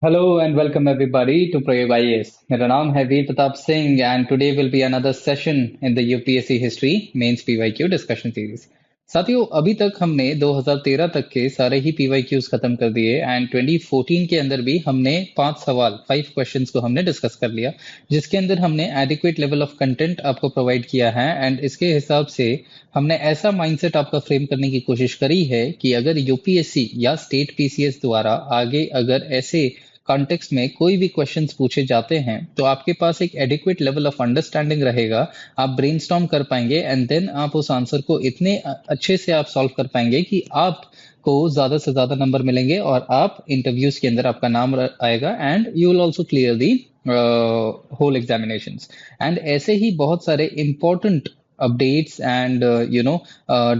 Hello and welcome everybody to Prayog IAS. मेरा नाम है वीर Pratap Singh and today will be another session in the UPSC History Mains PYQ discussion series. साथियों अभी तक हमने 2013 तक के सारे ही PYQs खत्म कर दिए एंड 2014 के अंदर भी हमने 5 क्वेश्चंस को हमने डिस्कस कर लिया जिसके अंदर हमने एडिक्वेट लेवल ऑफ कंटेंट आपको प्रोवाइड किया है एंड इसके हिसाब से हमने ऐसा माइंडसेट आपका फ्रेम करने की कोशिश करी है कि अगर यूपीएससी या स्टेट पीसीएस द्वारा आगे अगर ऐसे कॉन्टेक्स्ट में कोई भी क्वेश्चंस पूछे जाते हैं तो आपके पास एक एडिक्वेट लेवल ऑफ अंडरस्टैंडिंग रहेगा। आप ब्रेनस्टॉर्म कर पाएंगे एंड देन आप उस आंसर को इतने अच्छे से आप सॉल्व कर पाएंगे कि आपको ज्यादा से ज्यादा नंबर मिलेंगे और आप इंटरव्यूज के अंदर आपका नाम आएगा and you will also clear the whole examinations. And ऐसे ही बहुत सारे important updates and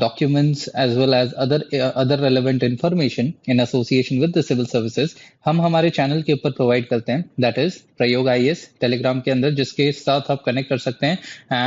documents as well as other relevant information in association with the civil services हम हमारे चैनल के ऊपर प्रोवाइड करते हैं that is Prayog IAS Telegram के अंदर जिसके साथ आप कनेक्ट कर सकते हैं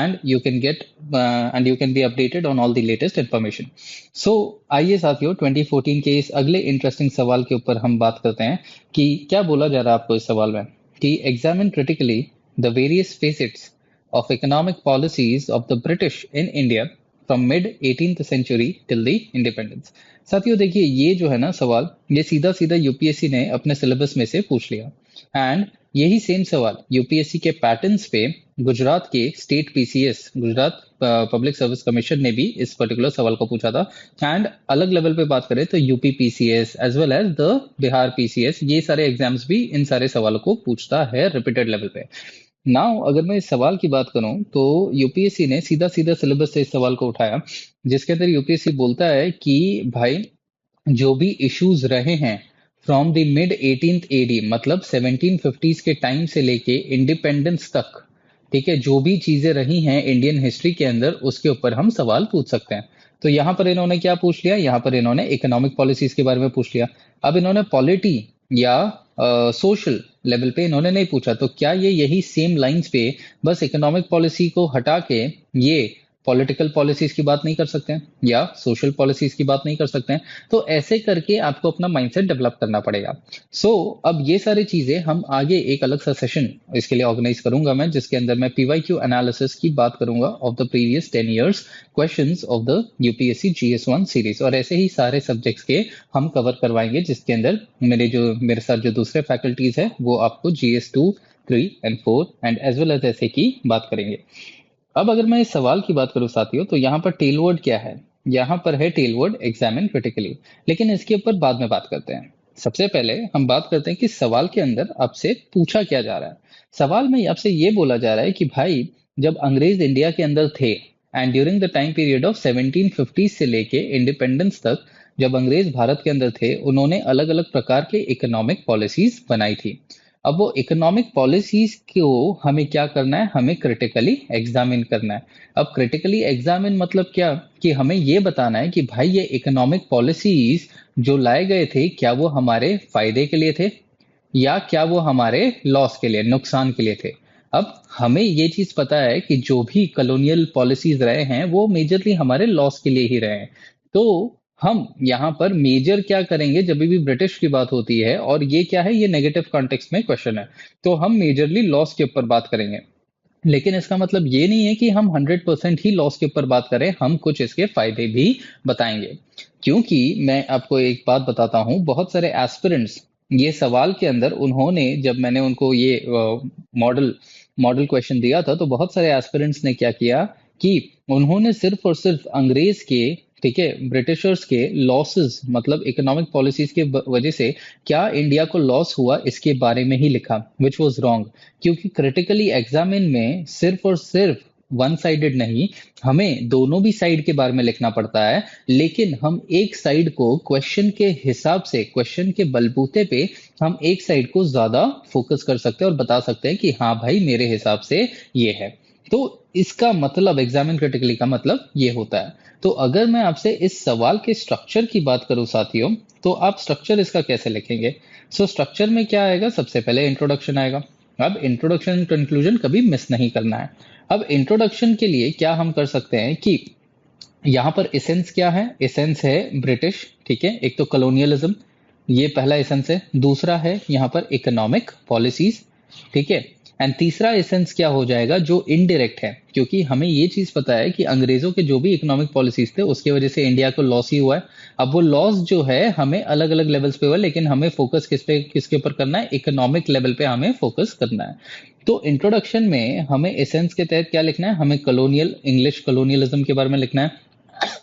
and you can get and you can be updated on all the latest information. So आइए साथियों 2014 के इस अगले इंटरेस्टिंग सवाल के ऊपर हम बात करते हैं कि क्या बोला जा रहा है आपको इस सवाल में कि examine critically the various facets of economic policies of the British in India from mid 18th century till the independence। साथियों देखिए ये जो है ना सवाल ये सीधा सीधा यूपीएससी ने अपने सिलेबस में से पूछ लिया एंड यही सेम सवाल यूपीएससी के पैटर्न्स पे गुजरात के state PCS Gujarat public service commission ने भी इस पर्टिकुलर सवाल को पूछा था एंड अलग लेवल पे बात करें तो UP PCS as well as the Bihar PCS ये सारे एग्जाम्स भी इन सारे सवालों को पूछता है रिपीटेड लेवल पे। नाउ अगर मैं इस सवाल की बात करूं तो यूपीएससी ने सीधा सीधा सिलेबस से इस सवाल को उठाया जिसके अंदर यूपीएससी बोलता है कि भाई जो भी इश्यूज रहे हैं from the mid 18th AD मतलब 1750s के टाइम से लेके इंडिपेंडेंस तक, ठीक है, जो भी चीजें रही हैं इंडियन हिस्ट्री के अंदर उसके ऊपर हम सवाल पूछ सकते हैं। तो यहाँ पर इन्होंने क्या पूछ लिया, यहाँ पर इन्होंने इकोनॉमिक पॉलिसीज के बारे में पूछ लिया। अब इन्होंने पॉलिटी या सोशल लेवल पे इन्होंने नहीं पूछा तो क्या ये यही सेम लाइंस पे बस इकोनॉमिक पॉलिसी को हटा के ये पॉलिटिकल पॉलिसीज की बात नहीं कर सकते हैं या सोशल पॉलिसीज की बात नहीं कर सकते हैं? तो ऐसे करके आपको अपना माइंडसेट डेवलप करना पड़ेगा। अब ये सारी चीजें हम आगे एक अलग सा सेशन इसके लिए ऑर्गेनाइज करूंगा मैं जिसके अंदर मैं पीवाईक्यू एनालिसिस की बात करूंगा of the previous 10 years questions of the UPSC GS one series और ऐसे ही सारे सब्जेक्ट्स के हम कवर करवाएंगे जिसके अंदर मेरे साथ जो दूसरे फैकल्टीज है वो आपको GS two 3 and 4 and as well as ऐसे की बात करेंगे। अब अगर मैं इस सवाल की बात करूं साथियों तो यहाँ पर टेलवर्ड क्या है, यहाँ पर है टेलवर्ड एग्जामिन क्रिटिकली, लेकिन इसके ऊपर बाद में बात करते हैं। सबसे पहले हम बात करते हैं कि सवाल के अंदर आपसे पूछा क्या जा रहा है। सवाल में आपसे ये बोला जा रहा है कि भाई जब अंग्रेज इंडिया के अंदर थे and during the time period of 1750 से लेके इंडिपेंडेंस तक जब अंग्रेज भारत के अंदर थे उन्होंने अलग अलग प्रकार के इकोनॉमिक पॉलिसीज बनाई थी। अब वो इकोनॉमिक पॉलिसीज को हमें क्या करना है, हमें क्रिटिकली एग्जामिन करना है। अब क्रिटिकली एग्जामिन मतलब क्या कि हमें ये बताना है कि भाई ये इकोनॉमिक पॉलिसीज जो लाए गए थे क्या वो हमारे फायदे के लिए थे या क्या वो हमारे लॉस के लिए, नुकसान के लिए थे। अब हमें ये चीज पता है कि जो भी कॉलोनियल पॉलिसीज रहे हैं वो मेजरली हमारे लॉस के लिए ही रहे हैं। तो हम यहाँ पर मेजर क्या करेंगे जब भी ब्रिटिश की बात होती है और ये क्या है, ये नेगेटिव कॉन्टेक्स्ट में क्वेश्चन है, तो हम मेजरली लॉस के ऊपर बात करेंगे। लेकिन इसका मतलब ये नहीं है कि हम 100% ही लॉस के ऊपर बात करें, हम कुछ इसके फायदे भी बताएंगे। क्योंकि मैं आपको एक बात बताता हूं, बहुत सारे एस्पिरेंट्स ये सवाल के अंदर उन्होंने जब मैंने उनको ये मॉडल मॉडल क्वेश्चन दिया था तो बहुत सारे एस्पिरेंट्स ने क्या किया कि उन्होंने सिर्फ और सिर्फ अंग्रेज के, ठीक है, ब्रिटिशर्स के लॉसेस मतलब इकोनॉमिक पॉलिसीज के वजह से क्या इंडिया को लॉस हुआ इसके बारे में ही लिखा, विच वाज रॉन्ग। क्योंकि क्रिटिकली एग्जामिन में सिर्फ और सिर्फ वन साइडेड नहीं, हमें दोनों भी साइड के बारे में लिखना पड़ता है, लेकिन हम एक साइड को क्वेश्चन के हिसाब से, क्वेश्चन के बलबूते पे हम एक साइड को ज्यादा फोकस कर सकते हैं और बता सकते हैं कि हाँ भाई मेरे हिसाब से ये है। तो इसका मतलब एग्जामिन क्रिटिकली का मतलब ये होता है। तो अगर मैं आपसे इस सवाल के स्ट्रक्चर की बात करूं साथियों तो आप स्ट्रक्चर इसका कैसे लिखेंगे? स्ट्रक्चर में क्या आएगा, सबसे पहले इंट्रोडक्शन आएगा। अब इंट्रोडक्शन कंक्लूजन कभी मिस नहीं करना है। अब इंट्रोडक्शन के लिए क्या हम कर सकते हैं कि यहाँ पर एसेंस क्या है, एसेंस है ब्रिटिश, ठीक है, एक तो कॉलोनियलिज्म, ये पहला एसेंस है। दूसरा है यहाँ पर इकोनॉमिक पॉलिसीज, ठीक है। एंड तीसरा एसेंस क्या हो जाएगा, जो इनडायरेक्ट है, क्योंकि हमें ये चीज पता है कि अंग्रेजों के जो भी इकोनॉमिक पॉलिसीज थे उसकी वजह से इंडिया को लॉस ही हुआ है। अब वो लॉस जो है हमें अलग अलग लेवल्स पे हुआ, लेकिन हमें फोकस किसके ऊपर करना है, इकोनॉमिक लेवल पे हमें फोकस करना है। तो इंट्रोडक्शन में हमें एसेंस के तहत क्या लिखना है, हमें कॉलोनियल इंग्लिश कॉलोनियलिज्म के बारे में लिखना है।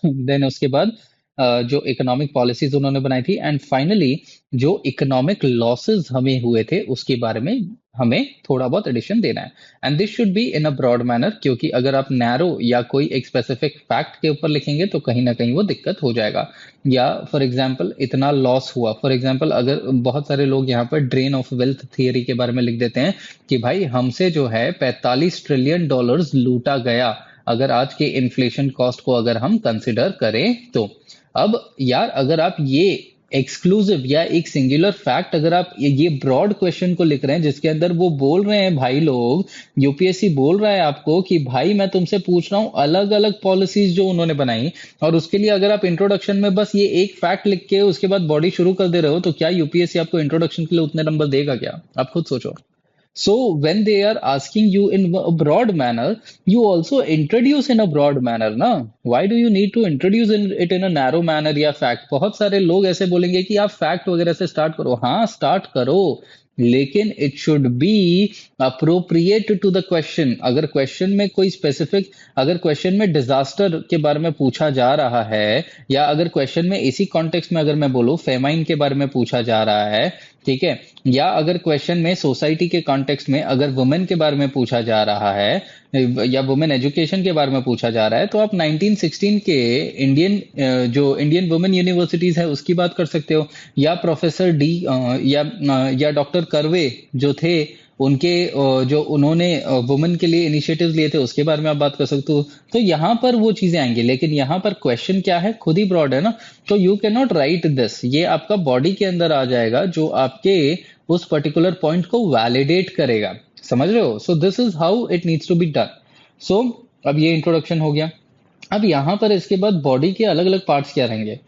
देन उसके बाद जो इकोनॉमिक पॉलिसीज उन्होंने बनाई थी, एंड फाइनली जो इकोनॉमिक लॉसेस हमें हुए थे उसके बारे में हमें थोड़ा बहुत एडिशन देना है। And this should be in a broad manner, क्योंकि अगर आप नैरो या कोई एक स्पेसिफिक फैक्ट के ऊपर लिखेंगे तो कहीं ना कहीं वो दिक्कत हो जाएगा। या फॉर एग्जांपल इतना लॉस हुआ, फॉर एग्जांपल अगर बहुत सारे लोग यहाँ पर ड्रेन ऑफ वेल्थ थियरी के बारे में लिख देते हैं कि भाई हमसे जो है 45 ट्रिलियन डॉलर्स लूटा गया, अगर आज के इन्फ्लेशन कॉस्ट को अगर हम कंसिडर करें तो। अब यार अगर आप ये एक्सक्लूसिव या एक सिंगुलर फैक्ट, अगर आप ये ब्रॉड क्वेश्चन को लिख रहे हैं जिसके अंदर वो बोल रहे हैं, भाई लोग यूपीएससी बोल रहा है आपको कि भाई मैं तुमसे पूछ रहा हूं अलग अलग पॉलिसीज जो उन्होंने बनाई, और उसके लिए अगर आप इंट्रोडक्शन में बस ये एक फैक्ट लिख के उसके बाद बॉडी शुरू कर दे रहे हो, तो क्या यूपीएससी आपको इंट्रोडक्शन के लिए उतने नंबर देगा क्या? आप खुद सोचो। So when they are asking you in a broad manner, you also introduce in a broad manner, ना? Why do you need to introduce it in a narrow manner या fact? बहुत सारे लोग ऐसे बोलेंगे कि आप fact वगैरह से start करो, हाँ start करो, लेकिन it should be appropriate to the question। अगर question में कोई specific, अगर question में disaster के बारे में पूछा जा रहा है, या अगर question में इसी context में अगर मैं बोलूँ famine के बारे में पूछा जा रहा है, ठीक है, या अगर क्वेश्चन में सोसाइटी के कॉन्टेक्स्ट में अगर वुमेन के बारे में पूछा जा रहा है, या वुमेन एजुकेशन के बारे में पूछा जा रहा है, तो आप 1916 के जो इंडियन वुमेन यूनिवर्सिटीज है उसकी बात कर सकते हो, या प्रोफेसर डी या डॉक्टर कर्वे जो थे उनके जो उन्होंने वुमेन के लिए इनिशिएटिव्स लिए थे उसके बारे में आप बात कर सकते हो। तो यहाँ पर वो चीजें आएंगी, लेकिन यहाँ पर क्वेश्चन क्या है, खुद ही ब्रॉड है ना, तो you can not right this, ये आपका बॉडी के अंदर आ जाएगा जो आपके उस पर्टिकुलर पॉइंट को वैलिडेट करेगा, समझ रहे हो? So this is how it needs to be done. So अब ये इंट्रोडक्शन हो गया। अब यहाँ पर इसके बाद बॉडी के अलग अलग पार्ट्स क्या रहेंगे।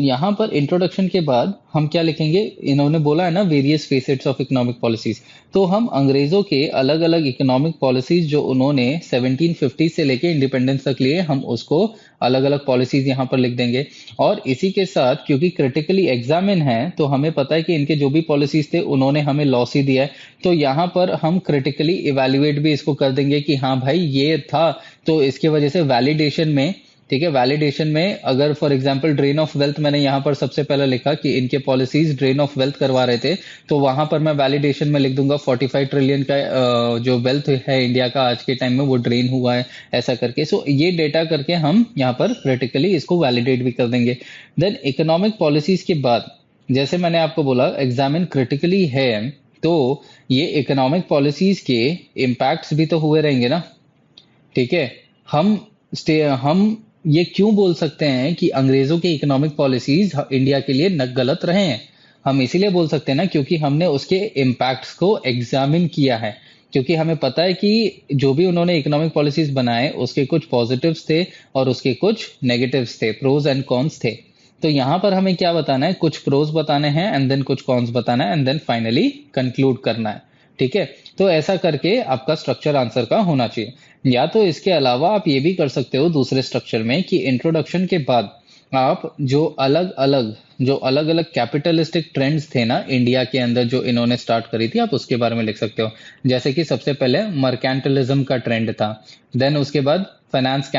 यहाँ पर इंट्रोडक्शन के बाद हम क्या लिखेंगे, इन्होंने बोला है ना various facets of economic policies, तो हम अंग्रेजों के अलग अलग इकोनॉमिक पॉलिसीज जो उन्होंने 1750 से लेके इंडिपेंडेंस तक लिए, हम उसको अलग अलग पॉलिसीज यहाँ पर लिख देंगे। और इसी के साथ क्योंकि क्रिटिकली एग्जामिन है तो हमें पता है कि इनके जो भी पॉलिसीज थे उन्होंने हमें लॉस ही दिया है, तो यहाँ पर हम क्रिटिकली इवेल्युएट भी इसको कर देंगे कि हाँ भाई ये था, तो इसके वजह से वैलिडेशन में, ठीक है, वैलिडेशन में अगर for example drain of wealth मैंने यहाँ पर सबसे पहले लिखा कि इनके पॉलिसीज ड्रेन ऑफ वेल्थ करवा रहे थे, तो वहां पर मैं वैलिडेशन में लिख दूंगा 45 ट्रिलियन का जो वेल्थ है इंडिया का आज के टाइम में वो ड्रेन हुआ है, ऐसा करके। सो ये डेटा करके हम यहाँ पर क्रिटिकली इसको वैलिडेट भी कर देंगे। देन इकोनॉमिक पॉलिसीज के बाद जैसे मैंने आपको बोला एग्जामिन क्रिटिकली है, तो ये इकोनॉमिक पॉलिसीज के इम्पैक्ट्स भी तो हुए रहेंगे ना, ठीक है। हम ये क्यों बोल सकते हैं कि अंग्रेजों के इकोनॉमिक पॉलिसीज इंडिया के लिए गलत रहे हैं? हम इसीलिए बोल सकते हैं ना क्योंकि हमने उसके इम्पैक्ट्स को एग्जामिन किया है, क्योंकि हमें पता है कि जो भी उन्होंने इकोनॉमिक पॉलिसीज बनाए उसके कुछ पॉजिटिव्स थे और उसके कुछ नेगेटिव्स थे, प्रोज एंड कॉन्स थे। तो यहाँ पर हमें क्या बताना है, कुछ प्रोज बताने हैं एंड देन कुछ कॉन्स बताना है एंड देन फाइनली कंक्लूड करना है, ठीक है। तो ऐसा करके आपका स्ट्रक्चर आंसर का होना चाहिए। या तो इसके अलावा आप ये भी कर सकते हो दूसरे स्ट्रक्चर में कि इंट्रोडक्शन के बाद आप जो अलग अलग कैपिटलिस्टिक ट्रेंड्स थे ना इंडिया के अंदर जो इन्होंने स्टार्ट करी थी, आप उसके बारे में लिख सकते हो। जैसे कि सबसे पहले मर्केंटलिज्म का ट्रेंड था, देन उसके बाद फाइनेंस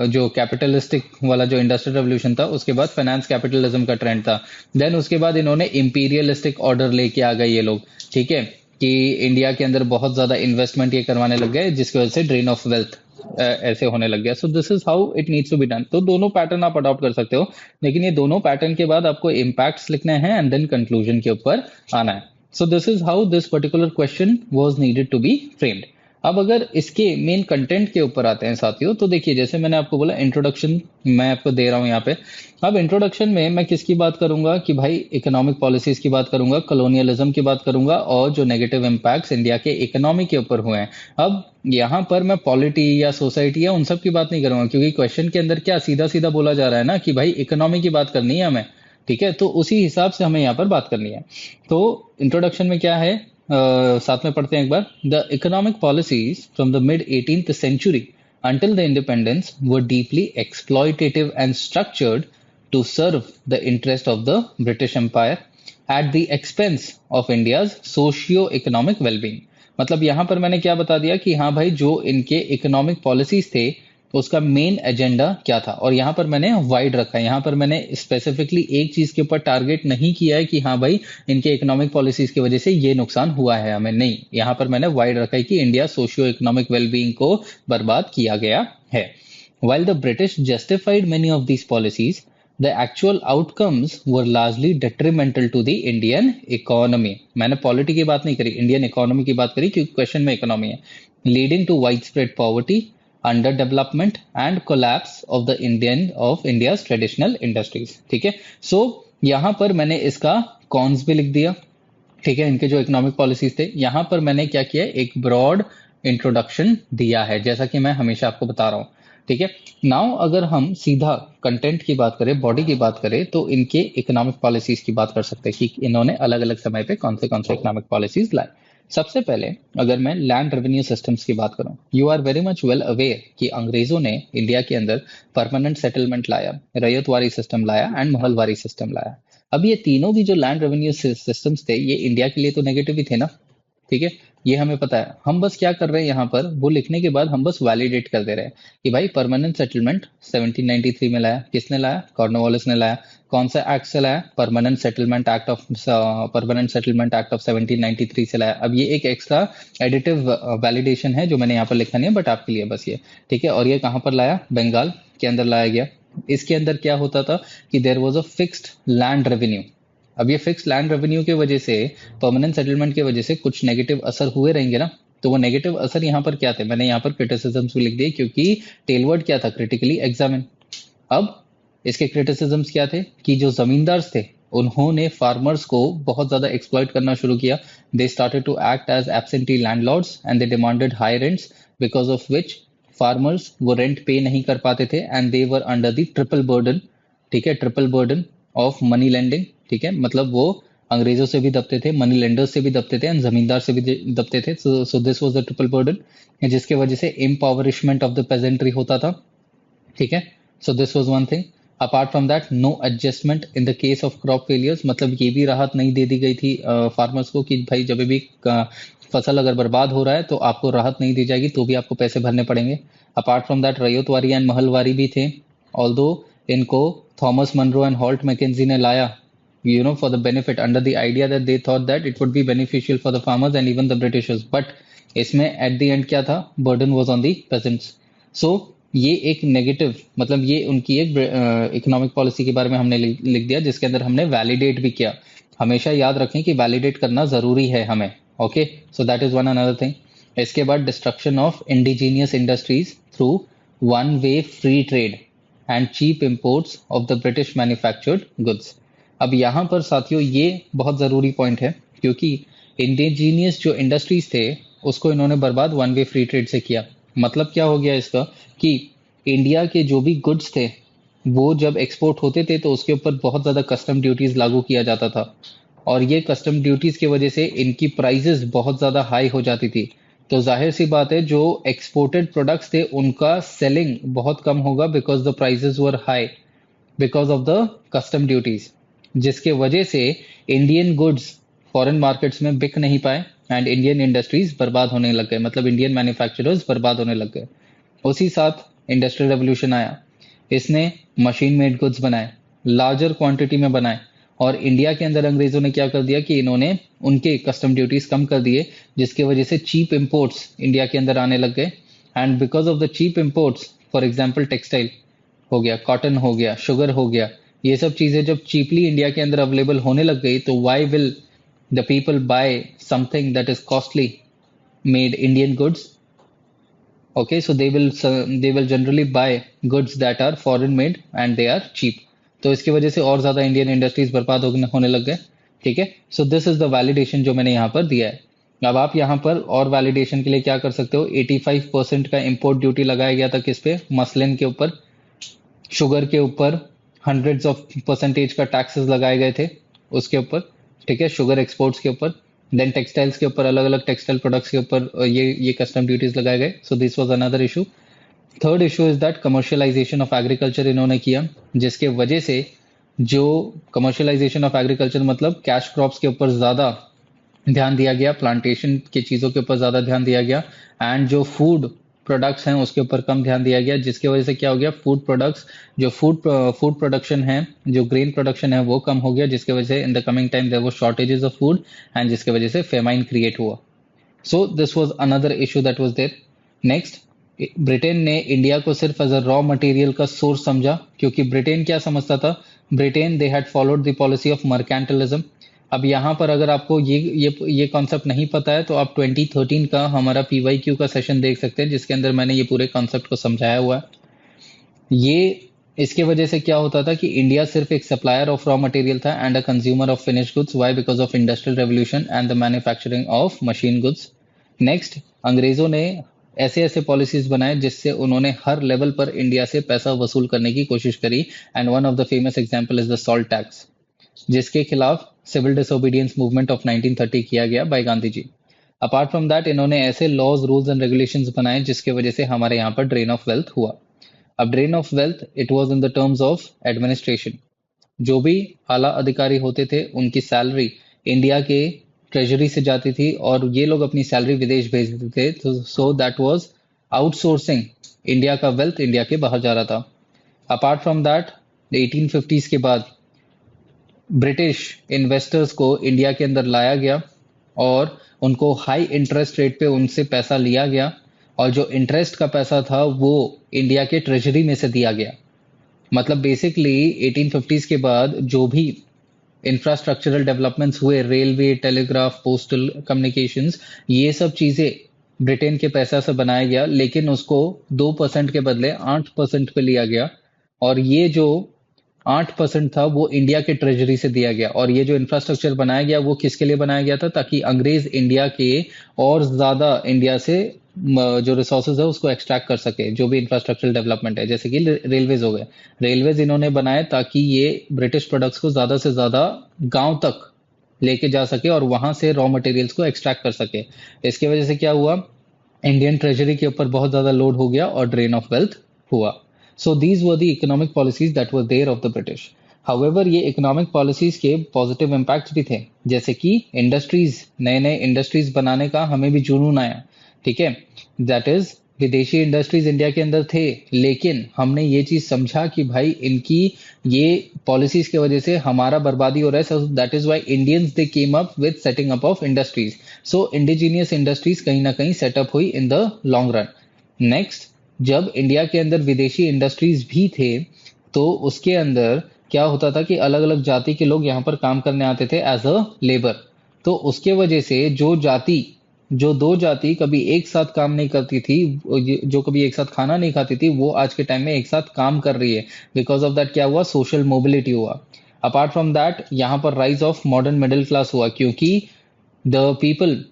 जो कैपिटलिस्टिक वाला जो इंडस्ट्रियल रेवोल्यूशन था उसके बाद फाइनेंस कैपिटलिज्म का ट्रेंड था, देन उसके बाद इन्होंने इंपीरियलिस्टिक ऑर्डर लेके आ गए ये लोग, ठीक है, कि इंडिया के अंदर बहुत ज्यादा इन्वेस्टमेंट ये करवाने लग गए जिसकी वजह से ड्रेन ऑफ वेल्थ ऐसे होने लग गया। So this is how it needs to be done. तो दोनों पैटर्न आप अडॉप्ट कर सकते हो, लेकिन ये दोनों पैटर्न के बाद आपको इम्पैक्ट्स लिखने हैं एंड देन कंक्लूजन के ऊपर आना है। So this is how this particular question was needed to be framed. अब अगर इसके मेन कंटेंट के ऊपर आते हैं साथियों, तो देखिए जैसे मैंने आपको बोला इंट्रोडक्शन मैं आपको दे रहा हूं यहाँ पे। अब इंट्रोडक्शन में मैं किसकी बात करूंगा कि भाई इकोनॉमिक पॉलिसीज की बात करूंगा, कॉलोनियलिज्म की बात करूंगा और जो नेगेटिव इम्पैक्ट्स इंडिया के इकोनॉमी के ऊपर हुए हैं। अब यहाँ पर मैं पॉलिटी या सोसाइटी या उन सब की बात नहीं करूंगा, क्योंकि क्वेश्चन के अंदर क्या सीधा सीधा बोला जा रहा है ना कि भाई इकोनॉमी की बात करनी है हमें, ठीक है, तो उसी हिसाब से हमें यहाँ पर बात करनी है। तो इंट्रोडक्शन में क्या है, साथ में पढ़ते हैं एक बार। The economic policies from the mid 18th century until the independence were deeply exploitative and structured to serve the interest of the British Empire at the expense of India's socio-economic well-being। मतलब यहाँ पर मैंने क्या बता दिया कि हाँ भाई, जो इनके इकोनॉमिक पॉलिसीज थे उसका मेन एजेंडा क्या था, और यहाँ पर मैंने वाइड रखा है। यहाँ पर मैंने स्पेसिफिकली एक चीज के ऊपर टारगेट नहीं किया है कि हाँ भाई इनके इकोनॉमिक पॉलिसीज की वजह से ये नुकसान हुआ है हमें, नहीं। यहाँ पर मैंने वाइड रखा है कि इंडिया सोशियो इकोनॉमिक वेलबींग को बर्बाद किया गया है। While the British justified many of these policies, the actual outcomes were largely detrimental to the Indian economy। मैंने पॉलिटी की बात नहीं करी, इंडियन इकोनॉमी की बात करी, क्योंकि क्वेश्चन में इकोनॉमी है। Leading to widespread poverty, under development and collapse of the India's traditional industries. ठीक है, सो यहाँ पर मैंने इसका कॉन्स भी लिख दिया। ठीक है, इनके जो इकोनॉमिक पॉलिसीज थे, यहाँ पर मैंने क्या किया, एक ब्रॉड इंट्रोडक्शन दिया है, जैसा कि मैं हमेशा आपको बता रहा हूँ। ठीक है, नाउ अगर हम सीधा कंटेंट की बात करें, बॉडी की बात करें, तो इनके इकोनॉमिक पॉलिसीज की बात कर सकते हैं कि इन्होंने अलग अलग समय पे कौन से इकोनॉमिक पॉलिसीज लाए। सबसे पहले अगर मैं लैंड रेवेन्यू सिस्टम्स की बात करूं, you are very much well aware कि अंग्रेजों ने इंडिया के अंदर परमानेंट सेटलमेंट लाया, रैयतवारी सिस्टम लाया एंड महलवारी सिस्टम लाया। अब ये तीनों भी जो लैंड रेवेन्यू सिस्टम्स थे, ये इंडिया के लिए तो नेगेटिव ही थे ना। ठीक है, ये हमें पता है। हम बस क्या कर रहे हैं यहाँ पर, वो लिखने के बाद हम बस वैलिडेट कर दे रहे हैं कि भाई परमानेंट सेटलमेंट 1793 में लाया, किसने लाया, कॉर्नवालिस ने लाया। कौन सा एक्ट से लाया, परमानेंट सेटलमेंट एक्ट ऑफ 1793 से लाया। अब ये एक एक्स्ट्रा एडिटिव वैलिडेशन है जो मैंने यहाँ पर लिखा नहीं है, बट आपके लिए बस ये। ठीक है, और ये कहाँ पर लाया, बंगाल के अंदर लाया गया। इसके अंदर क्या होता था कि there was a fixed land revenue. अब ये फिक्स लैंड रेवेन्यू की वजह से, परमानेंट सेटलमेंट की वजह से कुछ नेगेटिव असर हुए रहेंगे ना। तो वो नेगेटिव असर यहाँ पर क्या थे, मैंने यहाँ पर क्रिटिसिज्म्स भी लिख दिए, क्योंकि टेलवर्ड क्या था, क्रिटिकली एग्जामिन। अब इसके क्रिटिसिज्म्स क्या थे कि जो जमींदार थे उन्होंने फार्मर्स को बहुत ज्यादा एक्सप्लॉइट करना शुरू किया। They started to act as absentee landlords and they demanded high rents, because of which farmers वो रेंट पे नहीं कर पाते थे and they were under the triple burden. ठीक है, triple burden of money lending. ठीक है, मतलब वो अंग्रेजों से भी दबते थे, मनी लेंडर्स से भी दबते थे एंड जमींदार से भी दबते थे। सो this was the triple burden, जिसके वजह से इम्पावरिशमेंट ऑफ द पेजेंट्री होता था। ठीक है, so this was one thing. Apart from that, no adjustment in the case of crop failures, मतलब ये भी राहत नहीं दे दी गई थी फार्मर्स को कि भाई जब भी फसल अगर बर्बाद हो रहा है तो आपको राहत नहीं दी जाएगी, तो भी आपको पैसे भरने पड़ेंगे। Apart from that, ryotwari and mahalwari भी थे, ऑल्दो इनको Thomas Munro and Holt Mackenzie ने लाया, for the benefit, under the idea that they thought that it would be beneficial for the farmers and even the Britishers, but इसमें at the end क्या था, burden was on the peasants। so ये एक negative, मतलब ये उनकी एक economic policy के बारे में हमने लिख दिया, जिसके अंदर हमने वैलिडेट भी किया। हमेशा याद रखें कि वैलिडेट करना जरूरी है हमें। Okay, so that is one another thing. इसके बाद destruction of indigenous industries through one way free trade and cheap imports of the British manufactured goods. अब यहाँ पर साथियों ये बहुत ज़रूरी पॉइंट है, क्योंकि इंडिजीनियस जो इंडस्ट्रीज थे उसको इन्होंने बर्बाद वन वे फ्री ट्रेड से किया। मतलब क्या हो गया इसका कि इंडिया के जो भी गुड्स थे वो जब एक्सपोर्ट होते थे तो उसके ऊपर बहुत ज़्यादा कस्टम ड्यूटीज लागू किया जाता था, और ये कस्टम ड्यूटीज की वजह से इनकी प्राइजेस बहुत ज़्यादा हाई हो जाती थी। तो जाहिर सी बात है, जो एक्सपोर्टेड प्रोडक्ट्स थे उनका सेलिंग बहुत कम होगा, because the prices were high because of the custom duties, जिसके वजह से इंडियन गुड्स फॉरेन मार्केट्स में बिक नहीं पाए एंड इंडियन इंडस्ट्रीज बर्बाद होने लग गए, मतलब इंडियन मैन्युफैक्चरर्स बर्बाद होने लग गए। उसी साथ इंडस्ट्रियल रेवोल्यूशन आया, इसने मशीन मेड गुड्स बनाए, लार्जर क्वांटिटी में बनाए, और इंडिया के अंदर अंग्रेजों ने क्या कर दिया कि इन्होंने उनके कस्टम ड्यूटीज कम कर दिए, जिसकी वजह से चीप इंपोर्ट्स इंडिया के अंदर आने लग गए। And because of the cheap imports, for example textile हो गया, कॉटन हो गया, शुगर हो गया, ये सब चीजें जब चीपली इंडिया के अंदर अवेलेबल होने लग गई, तो why will the people buy something that is costly made Indian goods? okay, so they will generally buy goods that are foreign made and they are cheap। तो इसकी वजह से और ज्यादा इंडियन इंडस्ट्रीज बर्बाद होने लग गए। ठीक है, so this is the validation जो मैंने यहाँ पर दिया है। अब आप यहाँ पर और वैलिडेशन के लिए क्या कर सकते हो, 85% का इंपोर्ट ड्यूटी लगाया गया था किस पे, मसलिन के ऊपर, शुगर के ऊपर, हंड्रेड्स ऑफ परसेंटेज का टैक्सेस लगाए गए थे उसके ऊपर, ठीक है, शुगर एक्सपोर्ट्स के ऊपर। देन टेक्सटाइल्स के ऊपर, अलग अलग टेक्सटाइल प्रोडक्ट्स के ऊपर ये कस्टम ड्यूटीज लगाए गए। सो this was another issue. Third issue is that commercialisation of agriculture इन्होंने किया, जिसके वजह से जो कमर्शियलाइजेशन ऑफ एग्रीकल्चर मतलब कैश क्रॉप्स के ऊपर ज्यादा ध्यान दिया गया, प्लांटेशन की चीजों के ऊपर ज्यादा ध्यान दिया गया, एंड जो फूड प्रोडक्ट्स हैं उसके ऊपर कम ध्यान दिया गया, जिसकी वजह से क्या हो गया, फूड प्रोडक्ट्स जो फूड प्रोडक्शन है, जो ग्रेन प्रोडक्शन है वो कम हो गया, जिसकी वजह से in the coming time there was shortages of food, and जिसकी वजह से फेमाइन क्रिएट हुआ। So this was another issue that was there. Next, Britain ने इंडिया को सिर्फ एज अ रॉ मटेरियल का सोर्स समझा, क्योंकि ब्रिटेन क्या समझता था, Britain they had followed the policy of mercantilism. अब यहाँ पर अगर आपको ये कॉन्सेप्ट नहीं पता है तो आप 2013 का हमारा पीवाईक्यू का सेशन देख सकते हैं, जिसके अंदर मैंने ये पूरे कॉन्सेप्ट को समझाया हुआ है। ये इसके वजह से क्या होता था कि इंडिया सिर्फ एक सप्लायर ऑफ रॉ मटेरियल था and a consumer of finish goods. Why? Because of industrial revolution and the manufacturing of machine goods. Next, अंग्रेजों ने ऐसे ऐसे पॉलिसीज बनाए जिससे उन्होंने हर लेवल पर इंडिया से पैसा वसूल करने की कोशिश करी, and one of the famous example is the salt tax, जिसके खिलाफ सिविल डिसोबीडियंस मूवमेंट ऑफ 1930 किया गया by Gandhi ji. Apart from that इन्होंने ऐसे लॉज, रूल्स एंड रेगुलेशंस बनाए जिसके वजह से हमारे यहाँ पर ड्रेन ऑफ वेल्थ हुआ। अब drain of wealth it was in the terms of administration. जो भी आला अधिकारी होते थे उनकी सैलरी इंडिया के ट्रेजरी से जाती थी और ये लोग अपनी सैलरी विदेश भेजते थे, तो so that was outsourcing. India का वेल्थ इंडिया के बाहर जा रहा था। अपार्ट फ्रॉम दैट 1850s के बाद ब्रिटिश इन्वेस्टर्स को इंडिया के अंदर लाया गया और उनको हाई इंटरेस्ट रेट पे उनसे पैसा लिया गया, और जो इंटरेस्ट का पैसा था वो इंडिया के ट्रेजरी में से दिया गया। मतलब बेसिकली 1850s के बाद जो भी इंफ्रास्ट्रक्चरल डेवलपमेंट्स हुए, रेलवे, टेलीग्राफ, पोस्टल कम्युनिकेशंस, ये सब चीजें ब्रिटेन के पैसा से बनाया गया, लेकिन उसको 2% के बदले 8% पे लिया गया, और ये जो 8% था वो इंडिया के ट्रेजरी से दिया गया। और ये जो इंफ्रास्ट्रक्चर बनाया गया वो किसके लिए बनाया गया था, ताकि अंग्रेज इंडिया के और ज्यादा इंडिया से जो रिसोर्सेज है उसको एक्सट्रैक्ट कर सके। जो भी इंफ्रास्ट्रक्चरल डेवलपमेंट है, जैसे कि रेलवेज हो गए, रेलवेज इन्होंने बनाए ताकि ये ब्रिटिश प्रोडक्ट्स को ज्यादा से ज्यादा गांव तक लेके जा सके और वहां से रॉ मटेरियल्स को एक्सट्रैक्ट कर सके। इसकी वजह से क्या हुआ, इंडियन ट्रेजरी के ऊपर बहुत ज्यादा लोड हो गया और ड्रेन ऑफ वेल्थ हुआ। So these were the economic policies that were there of the British. However, ये इकोनॉमिक पॉलिसीज के पॉजिटिव इम्पैक्ट्स भी थे, जैसे कि इंडस्ट्रीज, नए नए इंडस्ट्रीज बनाने का हमें भी जुनून आया, ठीक है। दैट इज विदेशी इंडस्ट्रीज इंडिया के अंदर थे, लेकिन हमने ये चीज समझा कि भाई इनकी ये पॉलिसीज की वजह से हमारा बर्बादी हो रहा है। सो that is why Indians they came up with setting up of industries. So indigenous industries कहीं ना कहीं सेटअप हुई in the long run. Next, जब इंडिया के अंदर विदेशी इंडस्ट्रीज भी थे तो उसके अंदर क्या होता था कि अलग अलग जाति के लोग यहाँ पर काम करने आते थे एज अ लेबर। तो उसके वजह से जो दो जाति कभी एक साथ काम नहीं करती थी, जो कभी एक साथ खाना नहीं खाती थी, वो आज के टाइम में एक साथ काम कर रही है। बिकॉज ऑफ दैट क्या हुआ, सोशल मोबिलिटी हुआ। अपार्ट फ्रॉम दैट यहाँ पर rise of modern middle class हुआ, क्योंकि the people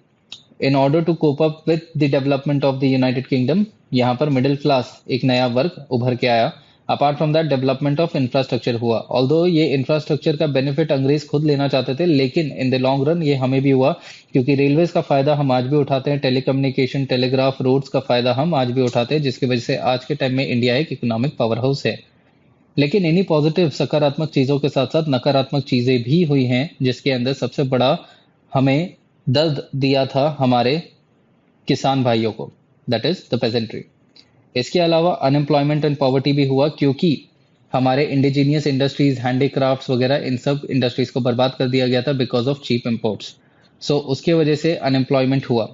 in order to cope up with the development of the United Kingdom, यहाँ पर मिडिल क्लास एक नया वर्ग उभर के आया। Apart from that development of infrastructure हुआ। ऑल्दो ये इंफ्रास्ट्रक्चर का बेनिफिट अंग्रेज खुद लेना चाहते थे, लेकिन इन द लॉन्ग रन ये हमें भी हुआ, क्योंकि रेलवेज का फायदा हम आज भी उठाते हैं, टेलीकम्युनिकेशन, टेलीग्राफ, रोड्स का फायदा हम आज भी उठाते हैं, जिसकी वजह से आज के टाइम में इंडिया एक इकोनॉमिक पावर हाउस है। लेकिन इन्हीं पॉजिटिव सकारात्मक चीजों के साथ साथ नकारात्मक चीजें भी हुई हैं, जिसके अंदर सबसे बड़ा हमें दर्द दिया था हमारे किसान भाइयों को, दैट इज द पेजेंट्री। इसके अलावा अनएम्प्लॉयमेंट एंड पॉवर्टी भी हुआ, क्योंकि हमारे इंडिजीनियस इंडस्ट्रीज, हैंडीक्राफ्ट्स वगैरह, इन सब इंडस्ट्रीज को बर्बाद कर दिया गया था बिकॉज ऑफ चीप इम्पोर्ट्स। सो उसके वजह से अनएम्प्लॉयमेंट हुआ।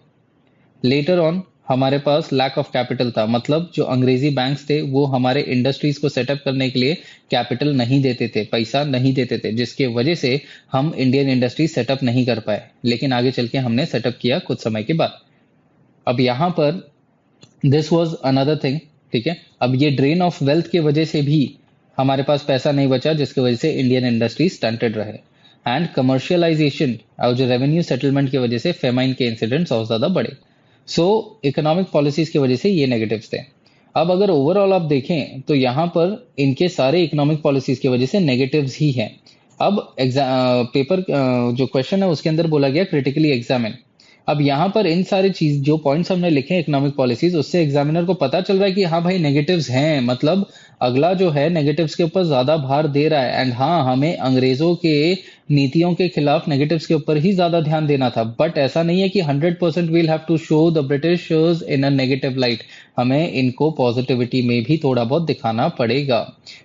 लेटर ऑन हमारे पास लैक ऑफ कैपिटल था, मतलब जो अंग्रेजी बैंक्स थे वो हमारे इंडस्ट्रीज को सेटअप करने के लिए कैपिटल नहीं देते थे, पैसा नहीं देते थे, जिसके वजह से हम इंडियन इंडस्ट्री सेटअप नहीं कर पाए। लेकिन आगे चल के हमने सेटअप किया कुछ समय के बाद। अब यहाँ पर दिस वॉज अनदर थिंग, ठीक है। अब ये ड्रेन ऑफ वेल्थ की वजह से भी हमारे पास पैसा नहीं बचा, जिसकी वजह से इंडियन इंडस्ट्री स्टंटेड रहे, एंड कमर्शियलाइजेशन और जो रेवेन्यू सेटलमेंट की वजह से फेमाइन के इंसिडेंट्स और ज्यादा बढ़े। सो इकोनॉमिक पॉलिसीज की वजह से ये नेगेटिव्स थे। अब अगर ओवरऑल आप देखें तो यहाँ पर इनके सारे इकोनॉमिक पॉलिसीज की वजह से नेगेटिव्स ही हैं। अब पेपर जो क्वेश्चन है उसके अंदर बोला गया क्रिटिकली एग्जामिन। अब यहाँ पर इन सारे चीज जो पॉइंट्स हमने लिखे हैं इकोनॉमिक पॉलिसीज, उससे एग्जामिनर को पता चल रहा है कि हाँ भाई नेगेटिव्स हैं, मतलब अगला जो है नेगेटिव्स के ऊपर ज्यादा भार दे रहा है। एंड हाँ, हमें अंग्रेजों के नीतियों के खिलाफ नेगेटिव्स के ऊपर ही ज्यादा ध्यान देना था, बट ऐसा नहीं है कि 100% we'll have to show the Britishers in a negative light. हमें इनको पॉजिटिविटी में भी थोड़ा बहुत दिखाना पड़ेगा।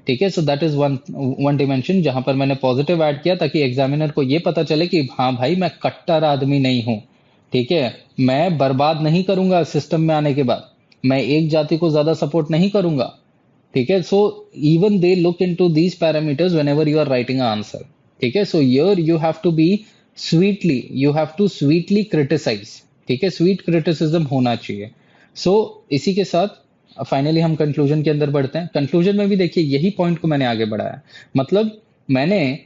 ठीक है, सो that is one one dimension जहां पर मैंने पॉजिटिव ऐड किया, ताकि एग्जामिनर को ये पता चले कि हाँ भाई मैं कट्टर आदमी नहीं हूं। ठीक है, मैं बर्बाद नहीं करूंगा सिस्टम में आने के बाद, मैं एक जाति को ज्यादा सपोर्ट नहीं करूंगा। ठीक है, so even they look into these parameters whenever you are writing a answer. ठीक है, so here you have to be sweetly, you have to sweetly criticise. ठीक है, स्वीट क्रिटिसिज्म होना चाहिए। सो इसी के साथ फाइनली हम कंक्लूजन के अंदर बढ़ते हैं। कंक्लूजन में भी देखिए यही पॉइंट को मैंने आगे बढ़ाया, मतलब मैंने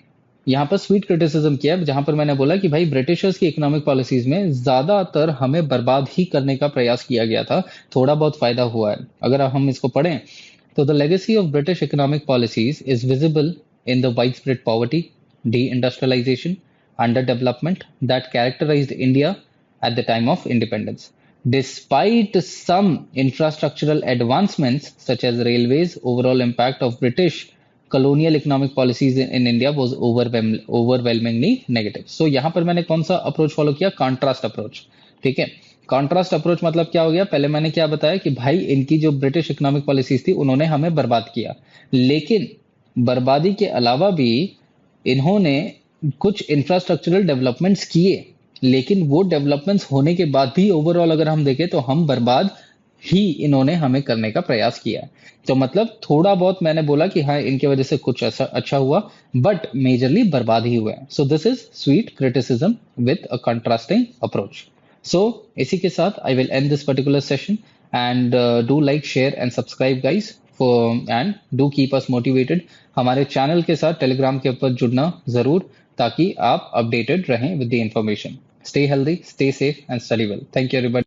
यहाँ पर स्वीट क्रिटिसिज्म किया, जहां पर मैंने बोला कि भाई ब्रिटिशर्स की इकोनॉमिक पॉलिसीज में ज्यादातर हमें बर्बाद ही करने का प्रयास किया गया था, थोड़ा बहुत फायदा हुआ है। अगर हम इसको पढ़ें तो the legacy of British economic policies is visible in the wide spread poverty, deindustrialisation, under development that characterised India at the time of independence. Despite some infrastructural advancements such as railways, overall impact of British colonial economic policies in India was overwhelmingly negative. So यहाँ पर मैंने कौन सा approach follow किया? Contrast approach. ठीक है, contrast approach मतलब क्या हो गया? पहले मैंने क्या बताया कि भाई इनकी जो ब्रिटिश इकोनॉमिक पॉलिसीज थी उन्होंने हमें बर्बाद किया, लेकिन बर्बादी के अलावा भी इन्होंने कुछ इंफ्रास्ट्रक्चरल डेवलपमेंट्स किए, लेकिन वो डेवलपमेंट्स होने के बाद भी ओवरऑल अगर हम देखें तो हम बर्बाद ही इन्होंने हमें करने का प्रयास किया है। तो मतलब थोड़ा बहुत मैंने बोला कि हाँ इनके वजह से कुछ ऐसा अच्छा हुआ, बट मेजरली बर्बाद ही हुआ है। So this is sweet criticism with a contrasting approach. So इसी के साथ I will end this particular session and do like share and subscribe guys and do keep us motivated. हमारे चैनल के साथ टेलीग्राम के ऊपर जुड़ना जरूर, ताकि आप अपडेटेड रहें with the information. Stay healthy, stay safe, and study well. Thank you, everybody.